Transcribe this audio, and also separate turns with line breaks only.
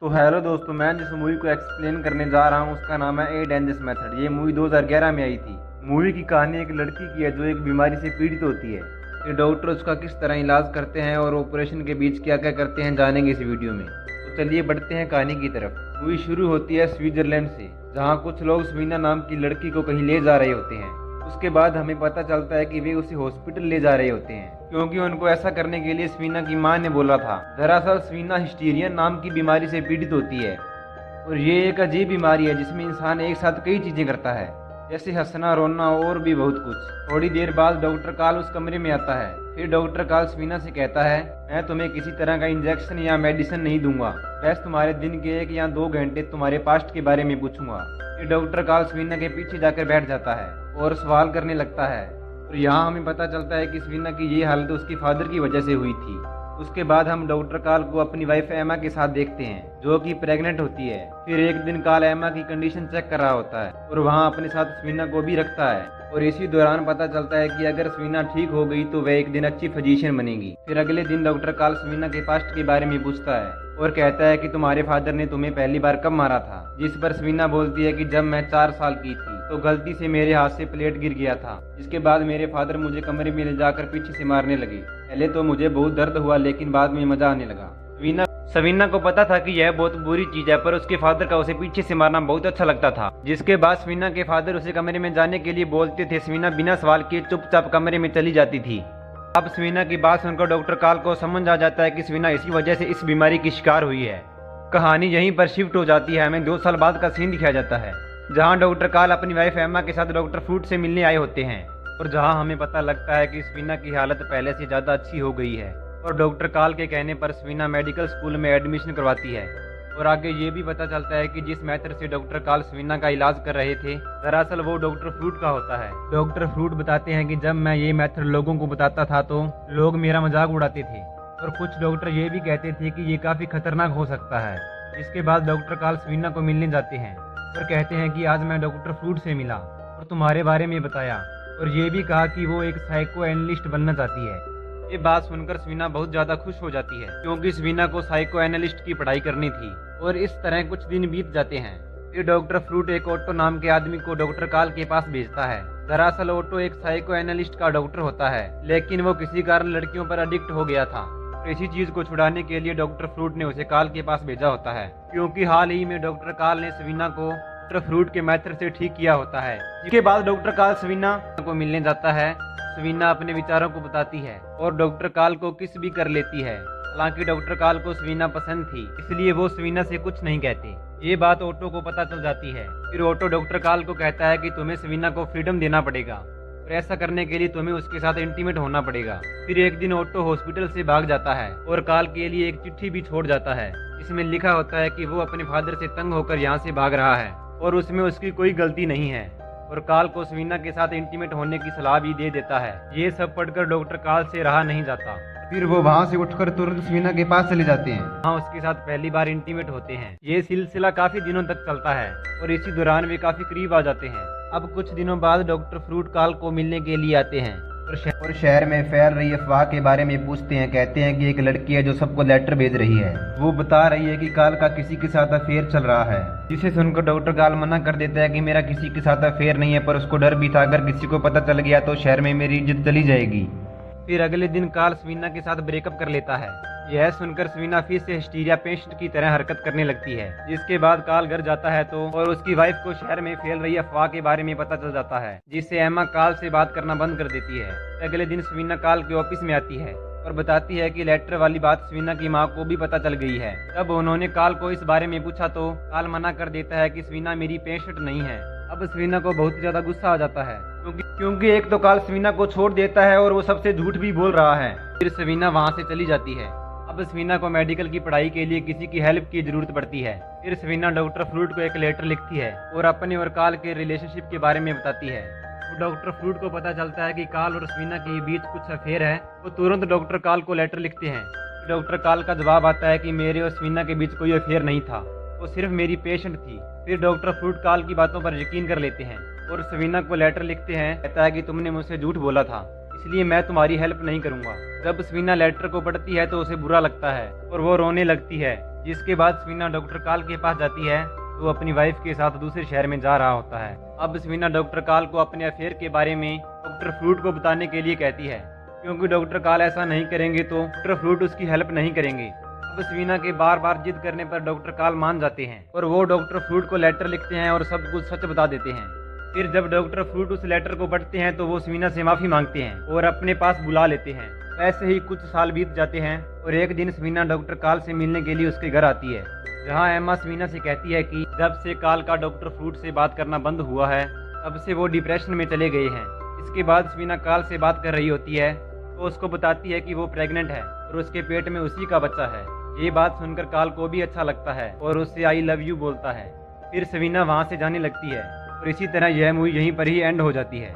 तो हेलो दोस्तों, मैं जिस मूवी को एक्सप्लेन करने जा रहा हूँ उसका नाम है ए डेंजरस मेथड। ये मूवी 2011 में आई थी। मूवी की कहानी एक लड़की की है जो एक बीमारी से पीड़ित होती है। ये डॉक्टर उसका किस तरह इलाज करते हैं और ऑपरेशन के बीच क्या क्या करते हैं जानेंगे इस वीडियो में। तो चलिए बढ़ते हैं कहानी की तरफ। मूवी शुरू होती है स्विट्जरलैंड से, जहाँ कुछ लोग स्वीना नाम की लड़की को कहीं ले जा रहे होते हैं। उसके बाद हमें पता चलता है कि वे उसे हॉस्पिटल ले जा रहे होते हैं क्योंकि उनको ऐसा करने के लिए स्वीना की मां ने बोला था। दरअसल स्वीना हिस्टीरियन नाम की बीमारी से पीड़ित होती है और ये एक अजीब बीमारी है जिसमें इंसान एक साथ कई चीजें करता है, जैसे हंसना, रोना और भी बहुत कुछ। थोड़ी देर बाद डॉक्टर काल उस कमरे में आता है। फिर डॉक्टर काल स्वीना से कहता है, मैं तुम्हें किसी तरह का इंजेक्शन या मेडिसिन नहीं दूंगा, बस तुम्हारे दिन के 1 या 2 घंटे तुम्हारे पास्ट के बारे में पूछूंगा। फिर डॉक्टर काल स्वीना के पीछे जाकर बैठ जाता है और सवाल करने लगता है। और यहाँ हमें पता चलता है कि स्वीना की ये हालत उसकी फादर की वजह से हुई थी। उसके बाद हम डॉक्टर काल को अपनी वाइफ एमा के साथ देखते हैं जो कि प्रेग्नेंट होती है। फिर एक दिन काल एमा की कंडीशन चेक कर रहा होता है और वहाँ अपने साथ स्वीना को भी रखता है। और इसी दौरान पता चलता है कि अगर स्वीना ठीक हो गई तो वह एक दिन अच्छी फिजिशियन बनेगी। फिर अगले दिन डॉक्टर काल स्वीना के पास्ट के बारे में पूछता है और कहता है कि तुम्हारे फादर ने तुम्हें पहली बार कब मारा था। जिस पर स्वीना बोलती है कि जब मैं 4 साल की थी तो गलती से मेरे हाथ से प्लेट गिर गया था। इसके बाद मेरे फादर मुझे कमरे में ले जाकर पीछे से मारने लगे। पहले तो मुझे बहुत दर्द हुआ लेकिन बाद में मजा आने लगा। स्वीना को पता था कि यह बहुत बुरी चीज है, पर उसके फादर का उसे पीछे से मारना बहुत अच्छा लगता था। जिसके बाद स्वीना के फादर उसे कमरे में जाने के लिए बोलते थे। स्वीना बिना सवाल किए चुपचाप कमरे में चली जाती थी। अब स्वीना की बात सुनकर डॉक्टर काल को समझ आ जाता है कि स्वीना इसी वजह से इस बीमारी की शिकार हुई है। कहानी यहीं पर शिफ्ट हो जाती है। हमें 2 साल बाद का सीन दिखाया जाता है जहां डॉक्टर काल अपनी वाइफ एमा के साथ डॉक्टर फ्रूट से मिलने आए होते हैं और जहां हमें पता लगता है कि स्वीना की हालत पहले से ज़्यादा अच्छी हो गई है। और डॉक्टर काल के कहने पर स्वीना मेडिकल स्कूल में एडमिशन करवाती है। और आगे ये भी पता चलता है कि जिस मेथड से डॉक्टर काल स्वीना का इलाज कर रहे थे दरअसल वो डॉक्टर फ्रूट का होता है। डॉक्टर फ्रूट बताते हैं कि जब मैं ये मेथड लोगों को बताता था तो लोग मेरा मजाक उड़ाते थे और कुछ डॉक्टर ये भी कहते थे कि ये काफ़ी खतरनाक हो सकता है। इसके बाद डॉक्टर काल स्वीना को मिलने जाते हैं और कहते हैं कि आज मैं डॉक्टर फ्रूट से मिला और तुम्हारे बारे में बताया और ये भी कहा कि वो एक साइको एनालिस्ट बनना चाहती है। ये बात सुनकर स्वीना बहुत ज़्यादा खुश हो जाती है क्योंकि स्वीना को साइको एनालिस्ट की पढ़ाई करनी थी। और इस तरह कुछ दिन बीत जाते हैं। फिर डॉक्टर फ्रूट एक ऑटो नाम के आदमी को डॉक्टर काल के पास भेजता है। दरअसल ऑटो एक साइको एनालिस्ट का डॉक्टर होता है लेकिन वो किसी कारण लड़कियों पर एडिक्ट हो गया था। इसी चीज को छुड़ाने के लिए डॉक्टर फ्रूट ने उसे काल के पास भेजा होता है क्योंकि हाल ही में डॉक्टर काल ने स्वीना को डॉक्टर फ्रूट के मेथड से ठीक किया होता है। इसके बाद डॉक्टर काल स्वीना को मिलने जाता है। स्वीना अपने विचारों को बताती है और डॉक्टर काल को किस भी कर लेती है। हालांकि डॉक्टर काल को स्वीना पसंद थी इसलिए वो स्वीना से कुछ नहीं कहते। ये बात ऑटो को पता चल जाती है। फिर ऑटो डॉक्टर काल को कहता है कि तुम्हें स्वीना को फ्रीडम देना पड़ेगा और ऐसा करने के लिए तुम्हें उसके साथ इंटीमेट होना पड़ेगा। फिर एक दिन ऑटो हॉस्पिटल से भाग जाता है और काल के लिए एक चिट्ठी भी छोड़ जाता है। इसमें लिखा होता है कि वो अपने फादर से तंग होकर यहाँ से भाग रहा है और उसमें उसकी कोई गलती नहीं है और काल को स्वीना के साथ इंटीमेट होने की सलाह भी दे देता है। ये सब पढ़कर डॉक्टर काल से रहा नहीं जाता। फिर वो वहाँ से उठकर तुरंत स्वीना के पास चले जाते हैं। हाँ, उसके साथ पहली बार इंटीमेट होते हैं। ये सिलसिला काफी दिनों तक चलता है और इसी दौरान वे काफी करीब आ जाते हैं। अब कुछ दिनों बाद डॉक्टर फ्रूट काल को मिलने के लिए आते हैं और शहर में फैल रही अफवाह के बारे में पूछते हैं। कहते हैं कि एक लड़की है जो सबको लेटर भेज रही है। वो बता रही है कि काल का किसी के साथ अफेयर चल रहा है, जिसे सुनकर डॉक्टर काल मना कर देता है कि मेरा किसी के साथ अफेयर नहीं है, पर उसको डर भी था अगर किसी को पता चल गया तो शहर में मेरी इज्जत चली जाएगी। फिर अगले दिन काल स्वीना के साथ ब्रेकअप कर लेता है। यह सुनकर स्वीना फिर से हिस्टीरिया पेशेंट की तरह हरकत करने लगती है। जिसके बाद काल घर जाता है तो और उसकी वाइफ को शहर में फैल रही अफवाह के बारे में पता चल जाता है, जिससे एमा काल से बात करना बंद कर देती है। अगले दिन स्वीना काल के ऑफिस में आती है और बताती है कि लेटर वाली बात स्वीना की माँ को भी पता चल गई है। तब उन्होंने काल को इस बारे में पूछा तो काल मना कर देता है कि स्वीना मेरी पेशेंट नहीं है। अब स्वीना को बहुत ज्यादा गुस्सा आ जाता है क्योंकि एक तो काल स्वीना को छोड़ देता है और वो सबसे झूठ भी बोल रहा है। फिर स्वीना वहाँ से चली जाती है। अब स्वीना को मेडिकल की पढ़ाई के लिए किसी की हेल्प की जरूरत पड़ती है। फिर स्वीना डॉक्टर फ्रूट को एक लेटर लिखती है और अपने और काल के रिलेशनशिप के बारे में बताती है। तो डॉक्टर फ्रूट को पता चलता है कि काल और स्वीना के बीच कुछ अफेयर है। वो तुरंत डॉक्टर काल को लेटर लिखते हैं। डॉक्टर काल का जवाब आता है कि मेरे और स्वीना के बीच कोई अफेयर नहीं था, वो सिर्फ मेरी पेशेंट थी। फिर डॉक्टर फ्रूट काल की बातों पर यकीन कर लेते हैं और स्वीना को लेटर लिखते हैं। कहता है कि तुमने मुझसे झूठ बोला था, इसलिए मैं तुम्हारी हेल्प नहीं करूंगा। जब सवीना लेटर को पढ़ती है तो उसे बुरा लगता है और वो रोने लगती है। जिसके बाद सवीना डॉक्टर काल के पास जाती है। वो अपनी वाइफ के साथ दूसरे शहर में जा रहा होता है। अब सवीना डॉक्टर काल को अपने अफेयर के बारे में डॉक्टर फ्रूट को बताने के लिए कहती है, क्योंकि डॉक्टर काल ऐसा नहीं करेंगे तो डॉक्टर फ्रूट उसकी हेल्प नहीं करेंगे। अब सवीना के बार बार जिद करने पर डॉक्टर काल मान जाते हैं और वो डॉक्टर फ्रूट को लेटर लिखते हैं और सब कुछ सच बता देते हैं। फिर जब डॉक्टर फ्रूट उस लेटर को पढ़ते हैं तो वो सवीना से माफी मांगते हैं और अपने पास बुला लेते हैं। ऐसे ही कुछ साल बीत जाते हैं और एक दिन सवीना डॉक्टर काल से मिलने के लिए उसके घर आती है, जहाँ एम्मा सवीना से कहती है कि जब से काल का डॉक्टर फ्रूट से बात करना बंद हुआ है तब से वो डिप्रेशन में चले गए हैं। इसके बाद सवीना काल से बात कर रही होती है तो उसको बताती है कि वो प्रेग्नेंट है और उसके पेट में उसी का बच्चा है। ये बात सुनकर काल को भी अच्छा लगता है और उससे आई लव यू बोलता है। फिर सवीना वहाँ से जाने लगती है और इसी तरह यह मूवी यहीं पर ही एंड हो जाती है।